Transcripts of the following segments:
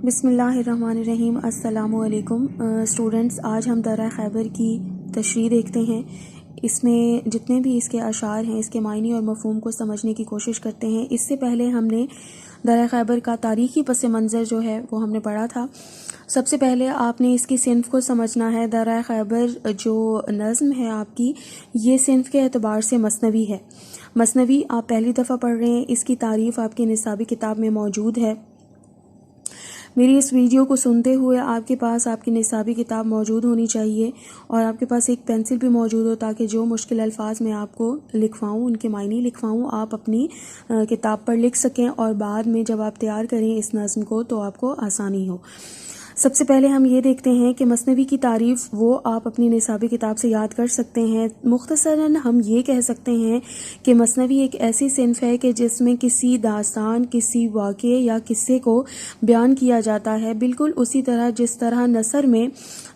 بسم اللہ الرحمن الرحیم۔ السلام علیکم اسٹوڈنٹس، آج ہم درہ خیبر کی تشریح دیکھتے ہیں۔ اس میں جتنے بھی اس کے اشعار ہیں اس کے معنی اور مفہوم کو سمجھنے کی کوشش کرتے ہیں۔ اس سے پہلے ہم نے درہ خیبر کا تاریخی پس منظر جو ہے وہ ہم نے پڑھا تھا۔ سب سے پہلے آپ نے اس کی صنف کو سمجھنا ہے۔ درہ خیبر جو نظم ہے آپ کی، یہ صنف کے اعتبار سے مثنوی ہے۔ مثنوی آپ پہلی دفعہ پڑھ رہے ہیں، اس کی تعریف آپ کی نصابی کتاب میں موجود ہے۔ میری اس ویڈیو کو سنتے ہوئے آپ کے پاس آپ کی نصابی کتاب موجود ہونی چاہیے اور آپ کے پاس ایک پینسل بھی موجود ہو، تاکہ جو مشکل الفاظ میں آپ کو لکھواؤں، ان کے معنی لکھواؤں، آپ اپنی کتاب پر لکھ سکیں اور بعد میں جب آپ تیار کریں اس نظم کو تو آپ کو آسانی ہو۔ سب سے پہلے ہم یہ دیکھتے ہیں کہ مثنوی کی تعریف وہ آپ اپنی نصابی کتاب سے یاد کر سکتے ہیں۔ مختصراً ہم یہ کہہ سکتے ہیں کہ مثنوی ایک ایسی صنف ہے کہ جس میں کسی داستان، کسی واقعے یا قصے کو بیان کیا جاتا ہے، بالکل اسی طرح جس طرح نثر میں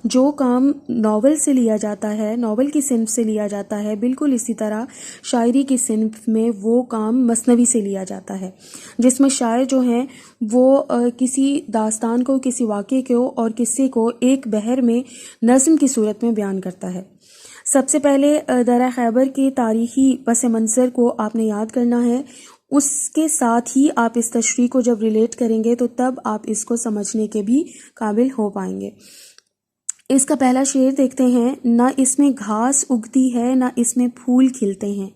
جو کام ناول سے لیا جاتا ہے، ناول کی صنف سے لیا جاتا ہے، بالکل اسی طرح شاعری کی صنف میں وہ کام مثنوی سے لیا جاتا ہے، جس میں شاعر جو ہیں وہ کسی داستان کو، کسی واقعے کو اور قصے کو ایک بحر میں نظم کی صورت میں بیان کرتا ہے۔ سب سے پہلے درہ خیبر کے تاریخی پس منظر کو آپ نے یاد کرنا ہے، اس کے ساتھ ہی آپ اس تشریح کو جب ریلیٹ کریں گے تو تب آپ اس کو سمجھنے کے بھی قابل ہو پائیں گے۔ اس کا پہلا شعر دیکھتے ہیں۔ نہ اس میں گھاس اگتی ہے، نہ اس میں پھول کھلتے ہیں،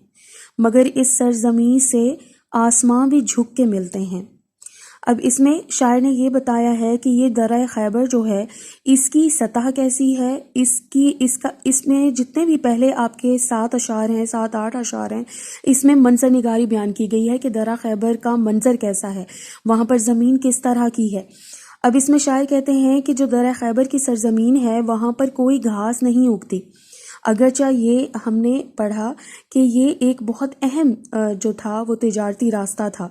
مگر اس سرزمین سے آسماں بھی جھک کے ملتے ہیں۔ اب اس میں شاعر نے یہ بتایا ہے کہ یہ درہ خیبر جو ہے اس کی سطح کیسی ہے، اس میں جتنے بھی پہلے آپ کے 7 اشعار ہیں، 7-8 اشعار ہیں، اس میں منظر نگاری بیان کی گئی ہے کہ درہ خیبر کا منظر کیسا ہے، وہاں پر زمین کس طرح کی ہے۔ اب اس میں شاعر کہتے ہیں کہ جو درہ خیبر کی سرزمین ہے وہاں پر کوئی گھاس نہیں اگتی، اگرچہ یہ ہم نے پڑھا کہ یہ ایک بہت اہم جو تھا وہ تجارتی راستہ تھا،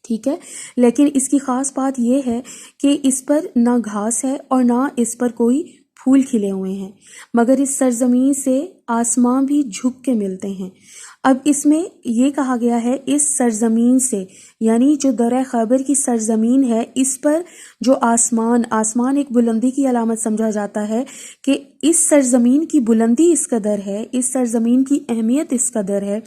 ٹھیک ہے، لیکن اس کی خاص بات یہ ہے کہ اس پر نہ گھاس ہے اور نہ اس پر کوئی پھول کھلے ہوئے ہیں، مگر اس سرزمین سے آسمان بھی جھک کے ملتے ہیں۔ اب اس میں یہ کہا گیا ہے اس سرزمین سے، یعنی جو درہ خیبر کی سرزمین ہے اس پر جو آسمان ایک بلندی کی علامت سمجھا جاتا ہے کہ اس سرزمین کی بلندی اس قدر ہے، اس سرزمین کی اہمیت اس قدر ہے،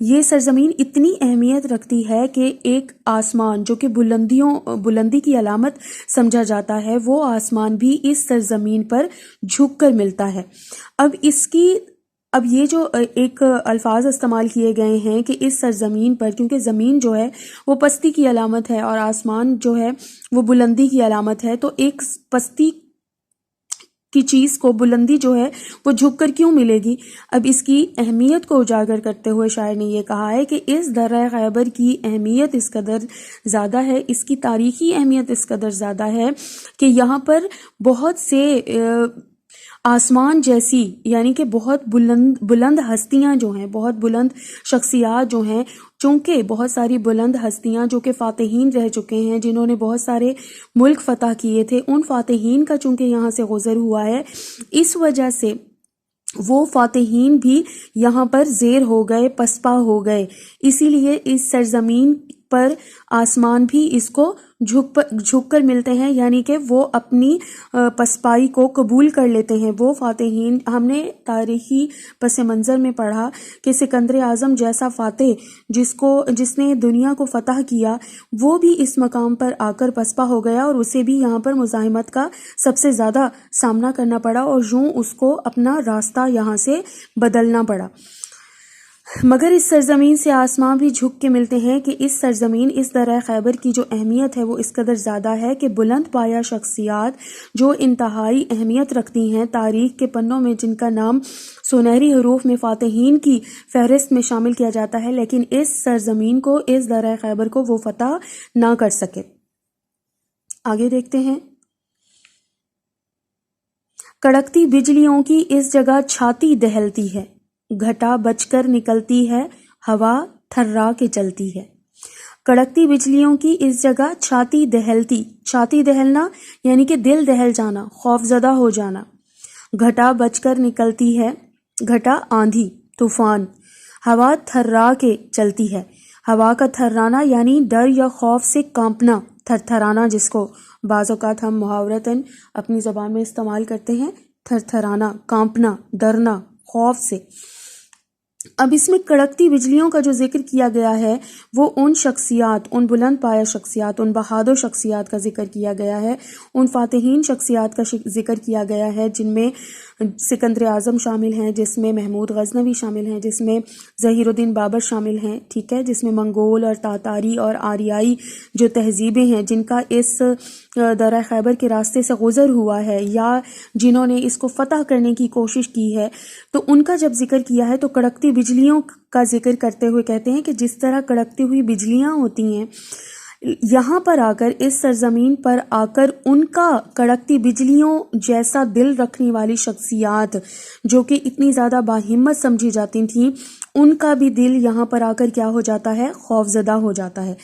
یہ سرزمین اتنی اہمیت رکھتی ہے کہ ایک آسمان جو کہ بلندی کی علامت سمجھا جاتا ہے، وہ آسمان بھی اس سرزمین پر جھک کر ملتا ہے۔ اب یہ جو ایک الفاظ استعمال کیے گئے ہیں کہ اس سرزمین پر، کیونکہ زمین جو ہے وہ پستی کی علامت ہے اور آسمان جو ہے وہ بلندی کی علامت ہے، تو ایک پستی کی چیز کو بلندی جو ہے وہ جھک کر کیوں ملے گی؟ اب اس کی اہمیت کو اجاگر کرتے ہوئے شاعر نے یہ کہا ہے کہ اس درہ خیبر کی اہمیت اس قدر زیادہ ہے، اس کی تاریخی اہمیت اس قدر زیادہ ہے کہ یہاں پر بہت سے آسمان جیسی، یعنی کہ بہت بلند ہستیاں جو ہیں، بہت بلند شخصیات جو ہیں، چونکہ بہت ساری بلند ہستیاں جو کہ فاتحین رہ چکے ہیں، جنہوں نے بہت سارے ملک فتح کیے تھے، ان فاتحین کا چونکہ یہاں سے گزر ہوا ہے، اس وجہ سے وہ فاتحین بھی یہاں پر زیر ہو گئے، پسپا ہو گئے، اسی لیے اس سرزمین پر آسمان بھی اس کو جھک کر ملتے ہیں، یعنی کہ وہ اپنی پسپائی کو قبول کر لیتے ہیں۔ وہ فاتحین، ہم نے تاریخی پس منظر میں پڑھا کہ سکندر اعظم جیسا فاتح جس نے دنیا کو فتح کیا، وہ بھی اس مقام پر آ کر پسپا ہو گیا اور اسے بھی یہاں پر مزاحمت کا سب سے زیادہ سامنا کرنا پڑا اور یوں اس کو اپنا راستہ یہاں سے بدلنا پڑا۔ مگر اس سرزمین سے آسمان بھی جھک کے ملتے ہیں کہ اس سرزمین، اس درہ خیبر کی جو اہمیت ہے وہ اس قدر زیادہ ہے کہ بلند پایہ شخصیات جو انتہائی اہمیت رکھتی ہیں تاریخ کے پنوں میں، جن کا نام سنہری حروف میں فاتحین کی فہرست میں شامل کیا جاتا ہے، لیکن اس سرزمین کو، اس درہ خیبر کو وہ فتح نہ کر سکے۔ آگے دیکھتے ہیں۔ کڑکتی بجلیوں کی اس جگہ چھاتی دہلتی ہے، گھٹا بچ کر نکلتی ہے، ہوا تھرا کے چلتی ہے۔ کڑکتی بجلیوں کی اس جگہ چھاتی دہلتی، چھاتی دہلنا یعنی کہ دل دہل جانا، خوف زدہ ہو جانا۔ گھٹا بچ کر نکلتی ہے، گھٹا آندھی، طوفان، ہوا تھرا کے چلتی ہے۔ ہوا کا تھرانا یعنی ڈر یا خوف سے کانپنا، تھر تھرانا جس کو بعض اوقات ہم محاورتاً اپنی زبان میں استعمال کرتے ہیں تھر تھرانا، کانپنا، ڈرنا خوف سے۔ اب اس میں کڑکتی بجلیوں کا جو ذکر کیا گیا ہے وہ ان شخصیات، ان بلند پایہ شخصیات، ان بہادر شخصیات کا ذکر کیا گیا ہے، ان فاتحین شخصیات کا ذکر کیا گیا ہے جن میں سکندر اعظم شامل ہیں، جس میں محمود غزنوی شامل ہیں، جس میں ظہیر الدین بابر شامل ہیں، ٹھیک ہے، جس میں منگول اور تاتاری اور آریائی جو تہذیبیں ہیں جن کا اس درہ خیبر کے راستے سے گزر ہوا ہے یا جنہوں نے اس کو فتح کرنے کی کوشش کی ہے، تو ان کا جب ذکر کیا ہے تو کڑکتی بجلیوں کا ذکر کرتے ہوئے کہتے ہیں کہ جس طرح کڑکتی ہوئی بجلیاں ہوتی ہیں، یہاں پر آ کر اس سرزمین پر آ کر ان کا کڑکتی بجلیوں جیسا دل رکھنے والی شخصیات جو کہ اتنی زیادہ باہمت سمجھی جاتی تھیں، ان کا بھی دل یہاں پر آ کر کیا ہو جاتا ہے، خوف زدہ ہو جاتا ہے۔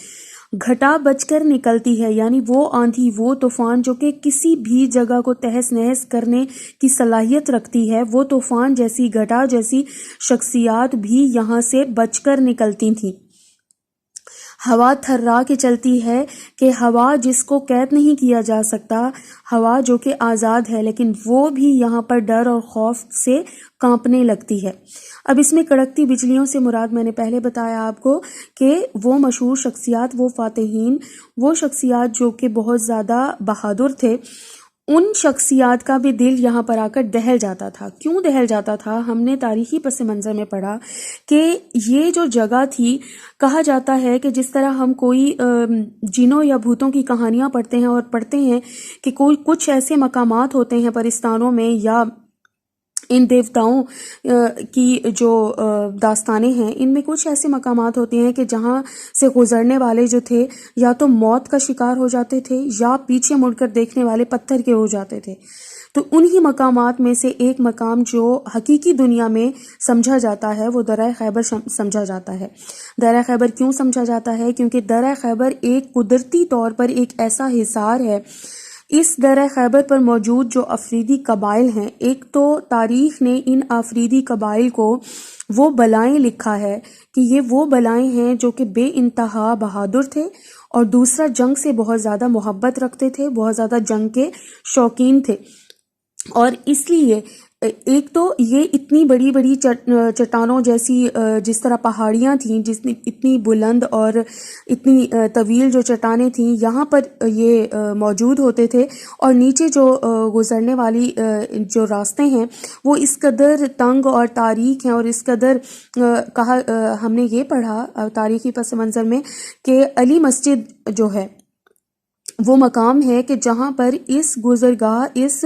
گھٹا بچ کر نکلتی ہے، یعنی وہ آندھی، وہ طوفان جو کہ کسی بھی جگہ کو تہس نہس کرنے کی صلاحیت رکھتی ہے، وہ طوفان جیسی، گھٹا جیسی شخصیات بھی یہاں سے بچ کر نکلتی تھیں۔ ہوا تھرا کے چلتی ہے کہ ہوا جس کو قید نہیں کیا جا سکتا، ہوا جو کہ آزاد ہے، لیکن وہ بھی یہاں پر ڈر اور خوف سے کانپنے لگتی ہے۔ اب اس میں کڑکتی بجلیوں سے مراد میں نے پہلے بتایا آپ کو کہ وہ مشہور شخصیات، وہ فاتحین، وہ شخصیات جو کہ بہت زیادہ بہادر تھے، ان شخصیات کا بھی دل یہاں پر آ کر دہل جاتا تھا۔ کیوں دہل جاتا تھا؟ ہم نے تاریخی پس منظر میں پڑھا کہ یہ جو جگہ تھی، کہا جاتا ہے کہ جس طرح ہم کوئی جنوں یا بھوتوں کی کہانیاں پڑھتے ہیں اور پڑھتے ہیں کہ کوئی کچھ ایسے مقامات ہوتے ہیں پرستانوں میں یا ان دیوتاؤں کی جو داستانیں ہیں، ان میں کچھ ایسے مقامات ہوتے ہیں کہ جہاں سے گزرنے والے جو تھے یا تو موت کا شکار ہو جاتے تھے یا پیچھے مڑ کر دیکھنے والے پتھر کے ہو جاتے تھے۔ تو انہی مقامات میں سے ایک مقام جو حقیقی دنیا میں سمجھا جاتا ہے وہ درہ خیبر سمجھا جاتا ہے۔ درہ خیبر کیوں سمجھا جاتا ہے؟ کیونکہ درہ خیبر ایک قدرتی طور پر ایک ایسا حصار ہے۔ اس درہ خیبر پر موجود جو افریدی قبائل ہیں، ایک تو تاریخ نے ان افریدی قبائل کو وہ بلائیں لکھا ہے کہ یہ وہ بلائیں ہیں جو کہ بے انتہا بہادر تھے، اور دوسرا جنگ سے بہت زیادہ محبت رکھتے تھے، بہت زیادہ جنگ کے شوقین تھے، اور اس لیے ایک تو یہ اتنی بڑی بڑی چٹانوں جیسی جس طرح پہاڑیاں تھیں، اتنی بلند اور اتنی طویل جو چٹانیں تھیں، یہاں پر یہ موجود ہوتے تھے، اور نیچے جو گزرنے والی جو راستے ہیں وہ اس قدر تنگ اور تاریک ہیں، اور اس قدر کہا ہم نے یہ پڑھا تاریخی پس منظر میں کہ علی مسجد جو ہے وہ مقام ہے کہ جہاں پر اس گزرگاہ، اس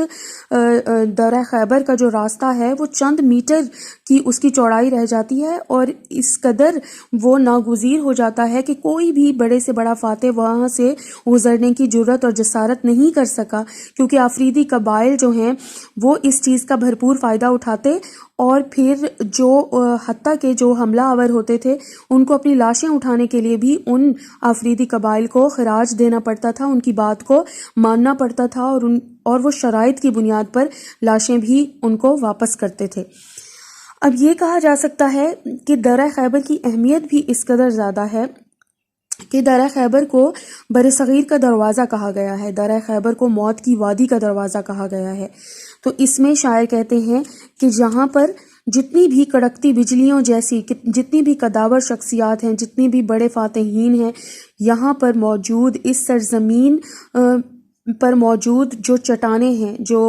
درہ خیبر کا جو راستہ ہے وہ چند میٹر کی اس کی چوڑائی رہ جاتی ہے، اور اس قدر وہ ناگزیر ہو جاتا ہے کہ کوئی بھی بڑے سے بڑا فاتح وہاں سے گزرنے کی جرت اور جسارت نہیں کر سکا، کیونکہ افریدی قبائل جو ہیں وہ اس چیز کا بھرپور فائدہ اٹھاتے، اور پھر جو حتیٰ کہ جو حملہ آور ہوتے تھے ان کو اپنی لاشیں اٹھانے کے لیے بھی ان افریدی قبائل کو خراج دینا پڑتا تھا، ان کی بات کو ماننا پڑتا تھا، اور وہ شرائط کی بنیاد پر لاشیں بھی ان کو واپس کرتے تھے۔ اب یہ کہا جا سکتا ہے کہ درہ خیبر کی اہمیت بھی اس قدر زیادہ ہے کہ درہ خیبر کو برصغیر کا دروازہ کہا گیا ہے، درہ خیبر کو موت کی وادی کا دروازہ کہا گیا ہے۔ تو اس میں شاعر کہتے ہیں کہ جہاں پر جتنی بھی کڑکتی بجلیوں جیسی، جتنی بھی قداور شخصیات ہیں، جتنی بھی بڑے فاتحین ہیں، یہاں پر موجود اس سرزمین پر موجود جو چٹانیں ہیں، جو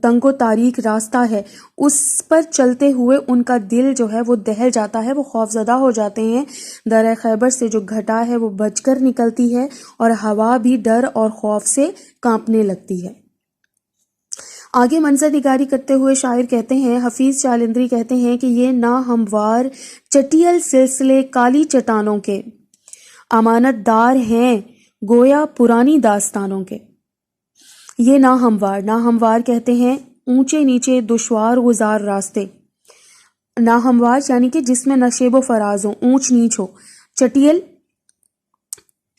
تنگ و تاریک راستہ ہے، اس پر چلتے ہوئے ان کا دل جو ہے وہ دہل جاتا ہے، وہ خوف زدہ ہو جاتے ہیں۔ درہ خیبر سے جو گھٹا ہے وہ بچ کر نکلتی ہے، اور ہوا بھی ڈر اور خوف سے کانپنے لگتی ہے۔ آگے منظر نگاری کرتے ہوئے شاعر کہتے ہیں، حفیظ چالندری کہتے ہیں کہ یہ ناہموار چٹیل سلسلے کالی چٹانوں کے امانت دار ہیں گویا پرانی داستانوں کے۔ یہ ناہموار کہتے ہیں اونچے نیچے دشوار گزار راستے، ناہموار یعنی کہ جس میں نہ شیب و فراز ہو، اونچ نیچ ہو۔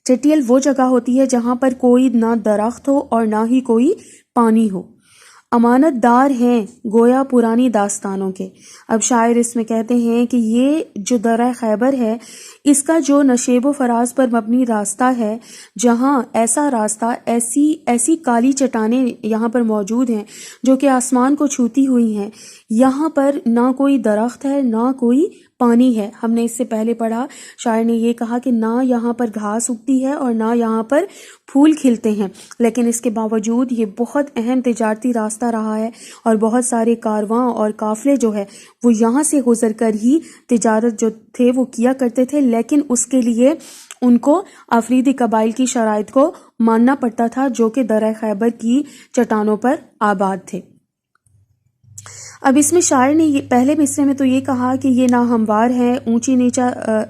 چٹیل وہ جگہ ہوتی ہے جہاں پر کوئی نہ درخت ہو اور نہ ہی کوئی پانی ہو۔ امانت دار ہیں گویا پرانی داستانوں کے۔ اب شاعر اس میں کہتے ہیں کہ یہ جو درہ خیبر ہے اس کا جو نشیب و فراز پر مبنی راستہ ہے، جہاں ایسا راستہ، ایسی کالی چٹانیں یہاں پر موجود ہیں جو کہ آسمان کو چھوتی ہوئی ہیں، یہاں پر نہ کوئی درخت ہے نہ کوئی پانی ہے۔ ہم نے اس سے پہلے پڑھا، شاعر نے یہ کہا کہ نہ یہاں پر گھاس اگتی ہے اور نہ یہاں پر پھول کھلتے ہیں، لیکن اس کے باوجود یہ بہت اہم تجارتی راستہ رہا ہے اور بہت سارے کارواں اور قافلے جو ہے وہ یہاں سے گزر کر ہی تجارت جو تھے وہ کیا کرتے تھے، لیکن اس کے لیے ان کو افریدی قبائل کی شرائط کو ماننا پڑتا تھا جو کہ درہ خیبر کی چٹانوں پر آباد تھے۔ اب اس میں شاعر نے پہلے مصرے میں تو یہ کہا کہ یہ ناہموار ہے، اونچی نیچا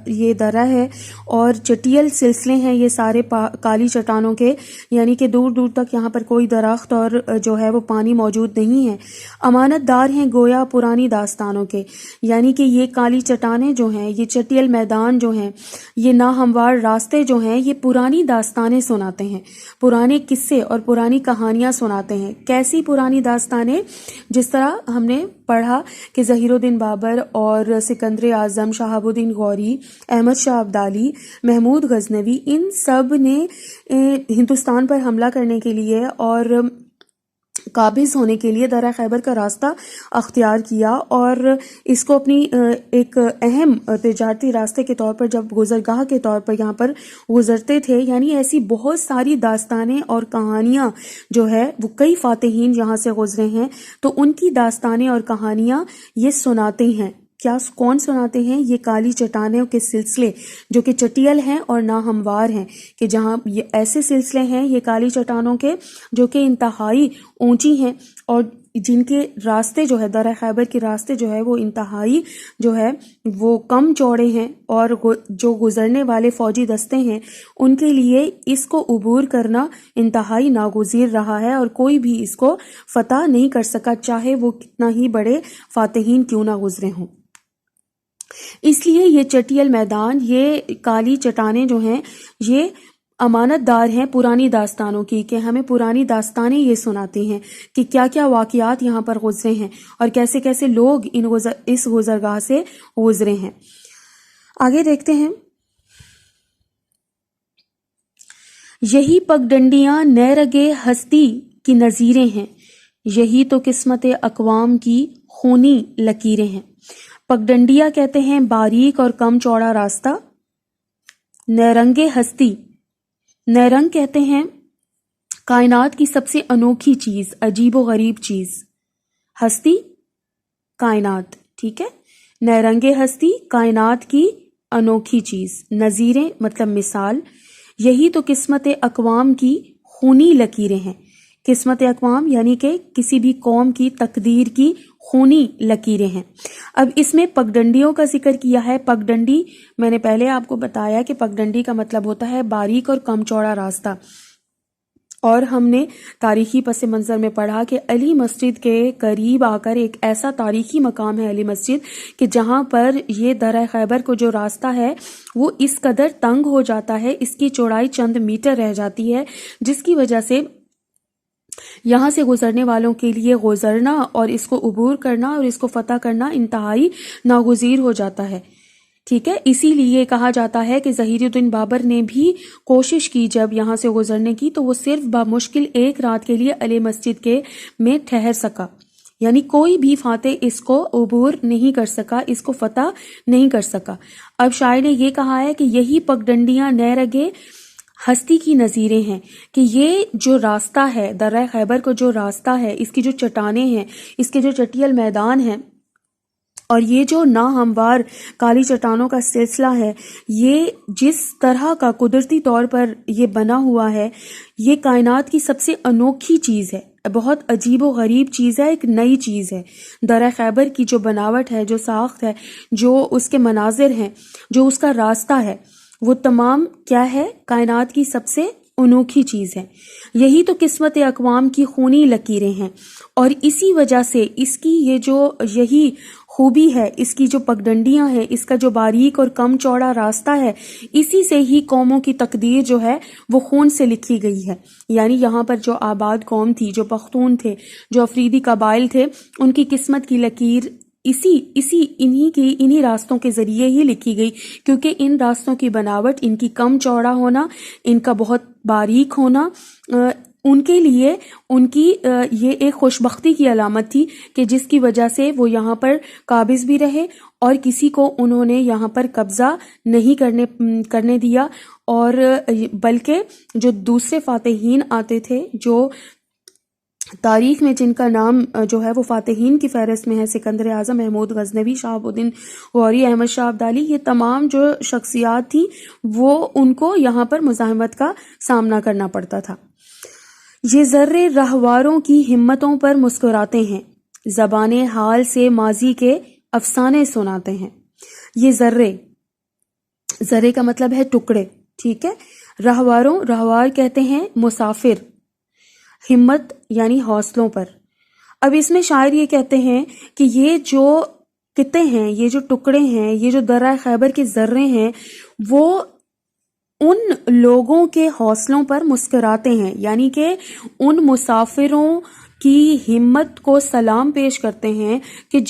یہ درہ ہے اور چٹیل سلسلے ہیں یہ سارے کالی چٹانوں کے، یعنی کہ دور دور تک یہاں پر کوئی درخت اور جو ہے وہ پانی موجود نہیں ہے۔ امانت دار ہیں گویا پرانی داستانوں کے، یعنی کہ یہ کالی چٹانیں جو ہیں، یہ چٹیل میدان جو ہیں، یہ ناہموار راستے جو ہیں، یہ پرانی داستانیں سناتے ہیں، پرانے قصے اور پرانی کہانیاں سناتے ہیں۔ کیسی پرانی داستانیں؟ جس طرح ہم نے پڑھا کہ ظہیر الدین بابر اور سکندر اعظم، شہاب الدین غوری، احمد شاہ ابدالی، محمود غزنوی، ان سب نے ہندوستان پر حملہ کرنے کے لیے اور قابض ہونے کے لیے درہ خیبر کا راستہ اختیار کیا اور اس کو اپنی ایک اہم تجارتی راستے کے طور پر، جب گزرگاہ کے طور پر یہاں پر گزرتے تھے، یعنی ایسی بہت ساری داستانیں اور کہانیاں جو ہے وہ کئی فاتحین یہاں سے گزرے ہیں، تو ان کی داستانیں اور کہانیاں یہ سناتے ہیں۔ کون سناتے ہیں؟ یہ کالی چٹانوں کے سلسلے جو کہ چٹیل ہیں اور ناہموار ہیں، کہ جہاں یہ ایسے سلسلے ہیں یہ کالی چٹانوں کے جو کہ انتہائی اونچی ہیں اور جن کے راستے جو ہے، درہ خیبر کے راستے جو ہے وہ انتہائی جو ہے وہ کم چوڑے ہیں، اور جو گزرنے والے فوجی دستے ہیں ان کے لیے اس کو عبور کرنا انتہائی ناگزیر رہا ہے اور کوئی بھی اس کو فتح نہیں کر سکا، چاہے وہ کتنا ہی بڑے فاتحین کیوں نہ گزرے ہوں۔ اس لیے یہ چٹیل میدان، یہ کالی چٹانیں جو ہیں، یہ امانت دار ہیں پرانی داستانوں کی، کہ ہمیں پرانی داستانیں یہ سناتی ہیں کہ کیا کیا واقعات یہاں پر گزرے ہیں اور کیسے کیسے لوگ اس گزرگاہ سے گزرے ہیں۔ آگے دیکھتے ہیں، یہی پگڈنڈیاں نیرگے ہستی کی نظیریں ہیں، یہی تو قسمت اقوام کی خونی لکیریں ہیں۔ پگڈنڈیا کہتے ہیں باریک اور کم چوڑا راستہ، نیرنگ ہستی، نیرنگ کہتے ہیں کائنات کی سب سے انوکھی چیز، عجیب و غریب چیز، ہستی کائنات، ٹھیک ہے، نیرنگ ہستی کائنات کی انوکھی چیز، نظیریں مطلب مثال، یہی تو قسمت اقوام کی خونی لکیریں ہیں۔ قسمت اقوام یعنی کہ کسی بھی قوم کی تقدیر کی خونی لکیریں ہیں۔ اب اس میں پگڈنڈیوں کا ذکر کیا ہے۔ پگڈنڈی میں نے پہلے آپ کو بتایا کہ پگڈنڈی کا مطلب ہوتا ہے باریک اور کم چوڑا راستہ، اور ہم نے تاریخی پس منظر میں پڑھا کہ علی مسجد کے قریب آ کر ایک ایسا تاریخی مقام ہے علی مسجد کہ جہاں پر یہ درہ خیبر کو جو راستہ ہے وہ اس قدر تنگ ہو جاتا ہے، اس کی چوڑائی چند میٹر رہ جاتی ہے، جس کی وجہ سے یہاں سے گزرنے والوں کے لیے گزرنا اور اس کو عبور کرنا اور اس کو فتح کرنا انتہائی ناگزیر ہو جاتا ہے، ٹھیک ہے۔ اسی لیے کہا جاتا ہے کہ ظہیر الدین بابر نے بھی کوشش کی جب یہاں سے گزرنے کی، تو وہ صرف بمشکل ایک رات کے لیے علی مسجد کے میں ٹھہر سکا، یعنی کوئی بھی فاتح اس کو عبور نہیں کر سکا، اس کو فتح نہیں کر سکا۔ اب شاعر نے یہ کہا ہے کہ یہی پگڈنڈیاں نیرگے ہستی کی نظیریں ہیں، کہ یہ جو راستہ ہے درہ خیبر کو، جو راستہ ہے، اس کی جو چٹانیں ہیں، اس کے جو چٹیل میدان ہیں اور یہ جو ناہموار کالی چٹانوں کا سلسلہ ہے، یہ جس طرح کا قدرتی طور پر یہ بنا ہوا ہے، یہ کائنات کی سب سے انوکھی چیز ہے، بہت عجیب و غریب چیز ہے، ایک نئی چیز ہے۔ درہ خیبر کی جو بناوٹ ہے، جو ساخت ہے، جو اس کے مناظر ہیں، جو اس کا راستہ ہے، وہ تمام کیا ہے؟ کائنات کی سب سے انوکھی چیز ہے۔ یہی تو قسمت اقوام کی خونی لکیریں ہیں، اور اسی وجہ سے اس کی یہی خوبی ہے، اس کی جو پگڈنڈیاں ہیں، اس کا جو باریک اور کم چوڑا راستہ ہے، اسی سے ہی قوموں کی تقدیر جو ہے وہ خون سے لکھی گئی ہے۔ یعنی یہاں پر جو آباد قوم تھی، جو پختون تھے، جو افریدی قبائل تھے، ان کی قسمت کی لکیر انہی راستوں کے ذریعے ہی لکھی گئی، کیونکہ ان راستوں کی بناوٹ، ان کی کم چوڑا ہونا، ان کا بہت باریک ہونا، ان کے لیے ان کی یہ ایک خوشبختی کی علامت تھی کہ جس کی وجہ سے وہ یہاں پر قابض بھی رہے اور کسی کو انہوں نے یہاں پر قبضہ نہیں کرنے دیا، اور بلکہ جو دوسرے فاتحین آتے تھے، جو تاریخ میں جن کا نام جو ہے وہ فاتحین کی فہرست میں ہے، سکندر اعظم، محمود غزنوی، شہاب الدین غوری، احمد شاہ ابدالی، یہ تمام جو شخصیات تھیں وہ ان کو یہاں پر مزاحمت کا سامنا کرنا پڑتا تھا۔ یہ ذرے رہواروں کی ہمتوں پر مسکراتے ہیں، زبان حال سے ماضی کے افسانے سناتے ہیں۔ یہ ذرے کا مطلب ہے ٹکڑے، ٹھیک ہے۔ رہوار کہتے ہیں مسافر، ہمت یعنی حوصلوں پر۔ اب اس میں شاعر یہ کہتے ہیں کہ یہ جو قطعے ہیں، یہ جو ٹکڑے ہیں، یہ جو درہ خیبر کے ذرے ہیں، وہ ان لوگوں کے حوصلوں پر مسکراتے ہیں، یعنی کہ ان مسافروں کی ہمت کو سلام پیش کرتے ہیں کہ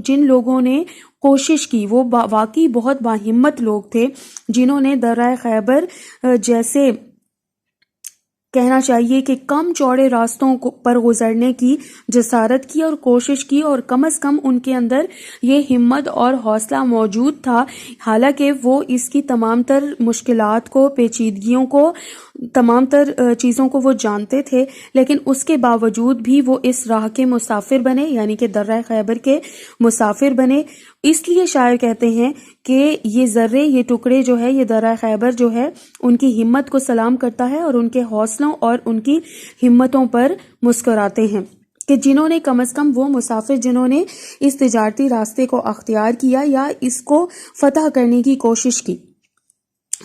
جن لوگوں نے کوشش کی، وہ واقعی بہت باہمت لوگ تھے، جنہوں نے درہ خیبر جیسے کہنا چاہیے کہ کم چوڑے راستوں پر گزرنے کی جسارت کی اور کوشش کی، اور کم از کم ان کے اندر یہ ہمت اور حوصلہ موجود تھا، حالانکہ وہ اس کی تمام تر مشکلات کو، پیچیدگیوں کو، تمام تر چیزوں کو وہ جانتے تھے، لیکن اس کے باوجود بھی وہ اس راہ کے مسافر بنے، یعنی کہ درہ خیبر کے مسافر بنے۔ اس لیے شاعر کہتے ہیں کہ یہ ذرے، یہ ٹکڑے جو ہے، یہ درہ خیبر جو ہے، ان کی ہمت کو سلام کرتا ہے اور ان کے حوصلوں اور ان کی ہمتوں پر مسکراتے ہیں کہ جنہوں نے کم از کم، وہ مسافر جنہوں نے اس تجارتی راستے کو اختیار کیا یا اس کو فتح کرنے کی کوشش کی۔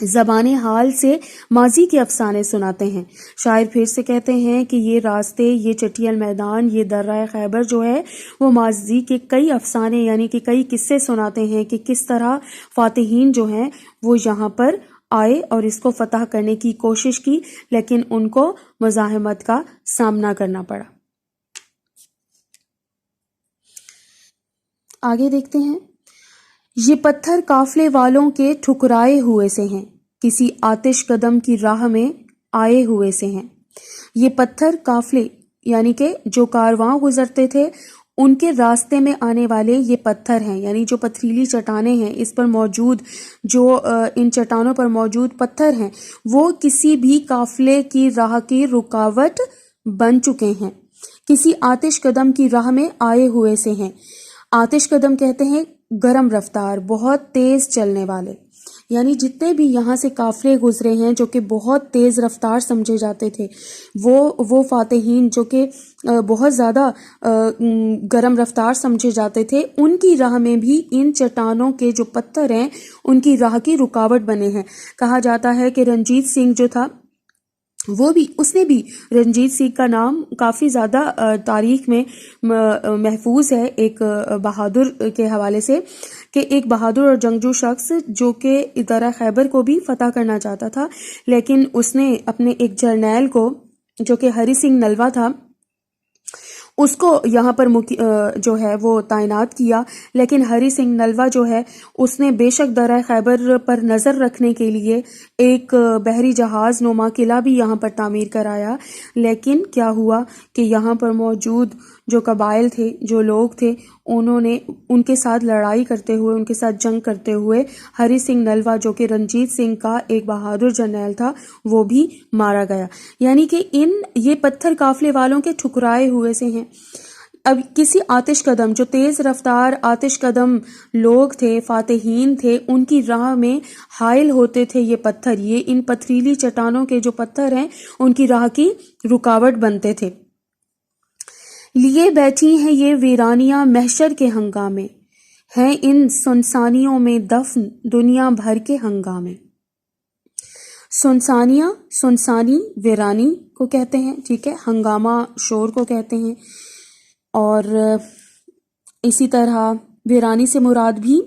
زبان حال سے ماضی کے افسانے سناتے ہیں۔ شاعر پھر سے کہتے ہیں کہ یہ راستے، یہ چٹیل میدان، یہ درہ خیبر جو ہے وہ ماضی کے کئی افسانے یعنی کہ کئی قصے سناتے ہیں کہ کس طرح فاتحین جو ہیں وہ یہاں پر آئے اور اس کو فتح کرنے کی کوشش کی، لیکن ان کو مزاحمت کا سامنا کرنا پڑا۔ آگے دیکھتے ہیں۔ یہ پتھر قافلے والوں کے ٹھکرائے ہوئے سے ہیں، کسی آتش قدم کی راہ میں آئے ہوئے سے ہیں۔ یہ پتھر قافلے یعنی کہ جو کارواں گزرتے تھے ان کے راستے میں آنے والے یہ پتھر ہیں، یعنی جو پتھریلی چٹانیں ہیں، اس پر موجود جو ان چٹانوں پر موجود پتھر ہیں وہ کسی بھی قافلے کی راہ کی رکاوٹ بن چکے ہیں، کسی آتش قدم کی راہ میں آئے ہوئے سے ہیں۔ آتش قدم کہتے ہیں گرم رفتار، بہت تیز چلنے والے، یعنی جتنے بھی یہاں سے قافلے گزرے ہیں جو کہ بہت تیز رفتار سمجھے جاتے تھے، وہ فاتحین جو کہ بہت زیادہ گرم رفتار سمجھے جاتے تھے، ان کی راہ میں بھی ان چٹانوں کے جو پتھر ہیں ان کی راہ کی رکاوٹ بنے ہیں۔ کہا جاتا ہے کہ رنجیت سنگھ جو تھا اس نے بھی رنجیت سنگھ کا نام کافی زیادہ تاریخ میں محفوظ ہے ایک بہادر کے حوالے سے، کہ ایک بہادر اور جنگجو شخص جو کہ درہ خیبر کو بھی فتح کرنا چاہتا تھا، لیکن اس نے اپنے ایک جرنیل کو جو کہ ہری سنگھ نلوا تھا اس کو یہاں پر جو ہے وہ تعینات کیا، لیکن ہری سنگھ نلوا جو ہے اس نے بے شک درہ خیبر پر نظر رکھنے کے لیے ایک بحری جہاز نما قلعہ بھی یہاں پر تعمیر کرایا، لیکن کیا ہوا کہ یہاں پر موجود جو قبائل تھے، جو لوگ تھے، انہوں نے ان کے ساتھ لڑائی کرتے ہوئے، ان کے ساتھ جنگ کرتے ہوئے ہری سنگھ نلوا جو کہ رنجیت سنگھ کا ایک بہادر جرنیل تھا وہ بھی مارا گیا۔ یعنی کہ یہ پتھر قافلے والوں کے ٹھکرائے ہوئے سے ہیں۔ اب کسی آتش قدم، جو تیز رفتار آتش قدم لوگ تھے، فاتحین تھے، ان کی راہ میں حائل ہوتے تھے یہ پتھر، یہ ان پتھریلی چٹانوں کے جو پتھر ہیں ان کی راہ کی رکاوٹ بنتے تھے۔ لیے بیٹھی ہیں یہ ویرانیاں محشر کے ہنگامے، ہیں ان سنسانیوں میں دفن دنیا بھر کے ہنگامے۔ سنسانیاں، سنسانی ویرانی کو کہتے ہیں، ٹھیک ہے، ہنگامہ شور کو کہتے ہیں، اور اسی طرح ویرانی سے مراد بھی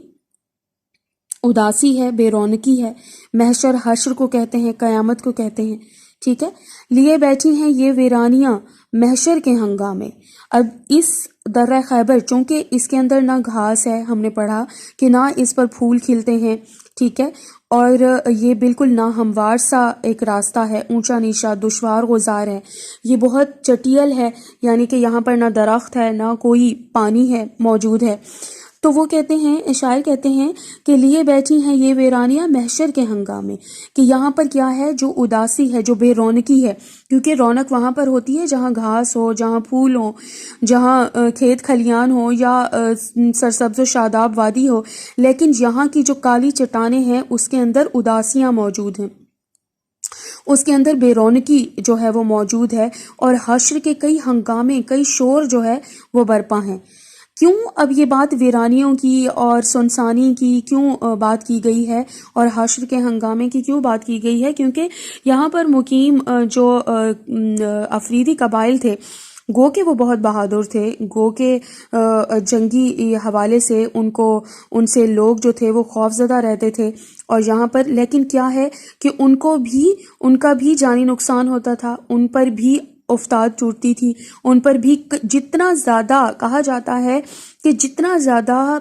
اداسی ہے، بے رونقی ہے۔ محشر حشر کو کہتے ہیں، قیامت کو کہتے ہیں، ٹھیک ہے۔ لیے بیٹھی ہیں یہ ویرانیاں محشر کے ہنگامے۔ اب اس درہ خیبر چونکہ اس کے اندر نہ گھاس ہے، ہم نے پڑھا کہ نہ اس پر پھول کھلتے ہیں، ٹھیک ہے، اور یہ بالکل نہ ہموار سا ایک راستہ ہے، اونچا نیچا دشوار گزار ہے، یہ بہت چٹیل ہے، یعنی کہ یہاں پر نہ درخت ہے نہ کوئی پانی ہے موجود ہے۔ تو وہ کہتے ہیں، شاعر کہتے ہیں کہ لیے بیٹھی ہیں یہ ویرانیاں محشر کے ہنگامے، کہ یہاں پر کیا ہے، جو اداسی ہے، جو بے رونقی ہے، کیونکہ رونق وہاں پر ہوتی ہے جہاں گھاس ہو، جہاں پھول ہو، جہاں کھیت کھلیان ہو یا سرسبز و شاداب وادی ہو، لیکن یہاں کی جو کالی چٹانیں ہیں اس کے اندر اداسیاں موجود ہیں، اس کے اندر بے رونقی جو ہے وہ موجود ہے، اور حشر کے کئی ہنگامے، کئی شور جو ہے وہ برپا ہیں۔ کیوں اب یہ بات ویرانیوں کی اور سنسانی کی کیوں بات کی گئی ہے اور حشر کے ہنگامے کی کیوں بات کی گئی ہے؟ کیونکہ یہاں پر مقیم جو افریدی قبائل تھے، گو کہ وہ بہت بہادر تھے، گو کہ جنگی حوالے سے ان سے لوگ جو تھے وہ خوف زدہ رہتے تھے، اور یہاں پر لیکن کیا ہے کہ ان کا بھی جانی نقصان ہوتا تھا، ان پر بھی افتاد ٹوٹتی تھی، ان پر بھی جتنا زیادہ کہا جاتا ہے کہ جتنا زیادہ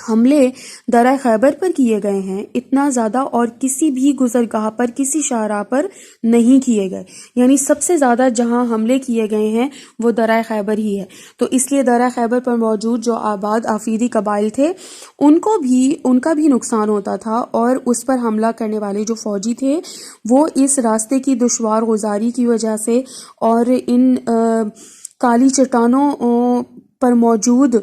حملے درہ خیبر پر کیے گئے ہیں اتنا زیادہ اور کسی بھی گزرگاہ پر، کسی شاہراہ پر نہیں کیے گئے، یعنی سب سے زیادہ جہاں حملے کیے گئے ہیں وہ درہ خیبر ہی ہے۔ تو اس لیے درہ خیبر پر موجود جو آباد آفریدی قبائل تھے ان کا بھی نقصان ہوتا تھا، اور اس پر حملہ کرنے والے جو فوجی تھے وہ اس راستے کی دشوار گزاری کی وجہ سے اور ان کالی چٹانوں پر موجود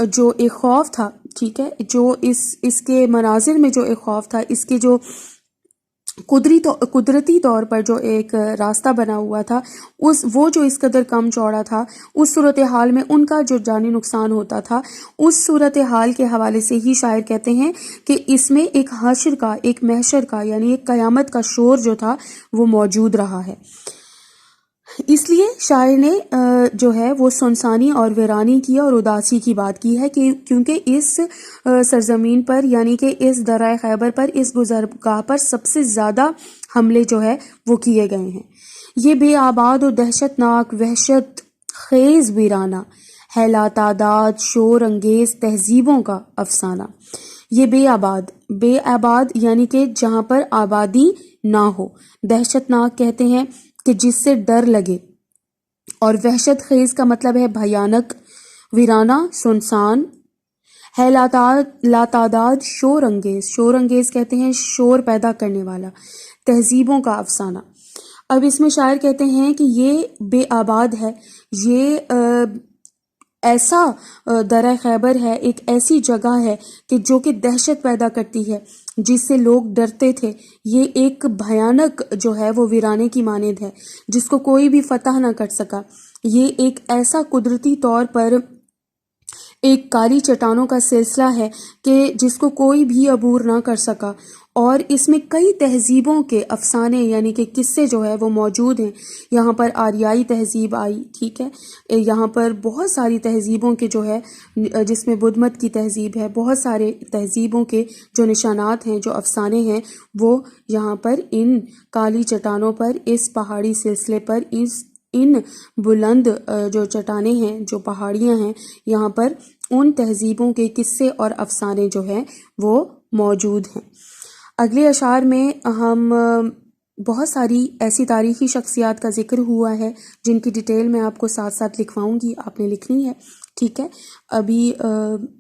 جو ایک خوف تھا، ٹھیک ہے، جو اس کے مناظر میں جو ایک خوف تھا، اس کے جو قدرتی طور پر جو ایک راستہ بنا ہوا تھا، وہ جو اس قدر کم چوڑا تھا، اس صورتحال میں ان کا جو جانی نقصان ہوتا تھا، اس صورتحال کے حوالے سے ہی شاعر کہتے ہیں کہ اس میں ایک حشر کا، ایک محشر کا، یعنی ایک قیامت کا شور جو تھا وہ موجود رہا ہے۔ اس لیے شاعر نے جو ہے وہ سنسانی اور ویرانی کی اور اداسی کی بات کی ہے، کہ کیونکہ اس سرزمین پر یعنی کہ اس درہ خیبر پر، اس گزرگاہ پر سب سے زیادہ حملے جو ہے وہ کیے گئے ہیں۔ یہ بے آباد و دہشت ناک وحشت خیز ویرانہ ہے، لاتعداد شور انگیز تہذیبوں کا افسانہ۔ یہ بے آباد یعنی کہ جہاں پر آبادی نہ ہو، دہشت ناک کہتے ہیں کہ جس سے ڈر لگے، اور وحشت خیز کا مطلب ہے بھیانک، ویرانہ سنسان ہے، لاتعداد شور انگیز کہتے ہیں شور پیدا کرنے والا، تہذیبوں کا افسانہ۔ اب اس میں شاعر کہتے ہیں کہ یہ بے آباد ہے، یہ ایسا درہ خیبر ہے، ایک ایسی جگہ ہے کہ جو کہ دہشت پیدا کرتی ہے، جس سے لوگ ڈرتے تھے، یہ ایک بھیانک جو ہے وہ ویرانے کی مانند ہے جس کو کوئی بھی فتح نہ کر سکا، یہ ایک ایسا قدرتی طور پر ایک کالی چٹانوں کا سلسلہ ہے کہ جس کو کوئی بھی عبور نہ کر سکا، اور اس میں کئی تہذیبوں کے افسانے یعنی کہ قصے جو ہے وہ موجود ہیں۔ یہاں پر آریائی تہذیب آئی، ٹھیک ہے، یہاں پر بہت ساری تہذیبوں کے جو ہے، جس میں بدھ مت کی تہذیب ہے، بہت سارے تہذیبوں کے جو نشانات ہیں، جو افسانے ہیں، وہ یہاں پر ان کالی چٹانوں پر، اس پہاڑی سلسلے پر، ان بلند جو چٹانیں ہیں، جو پہاڑیاں ہیں، یہاں پر ان تہذیبوں کے قصے اور افسانے جو ہیں وہ موجود ہیں۔ اگلے اشعار میں ہم بہت ساری ایسی تاریخی شخصیات کا ذکر ہوا ہے جن کی ڈیٹیل میں آپ کو ساتھ ساتھ لکھواؤں گی، آپ نے لکھنی ہے، ٹھیک ہے۔ ابھی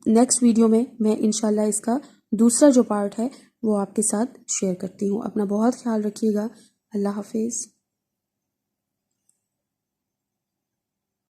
نیکسٹ ویڈیو میں انشاءاللہ اس کا دوسرا جو پارٹ ہے وہ آپ کے ساتھ شیئر کرتی ہوں۔ اپنا بہت خیال رکھیے گا۔ اللہ حافظ۔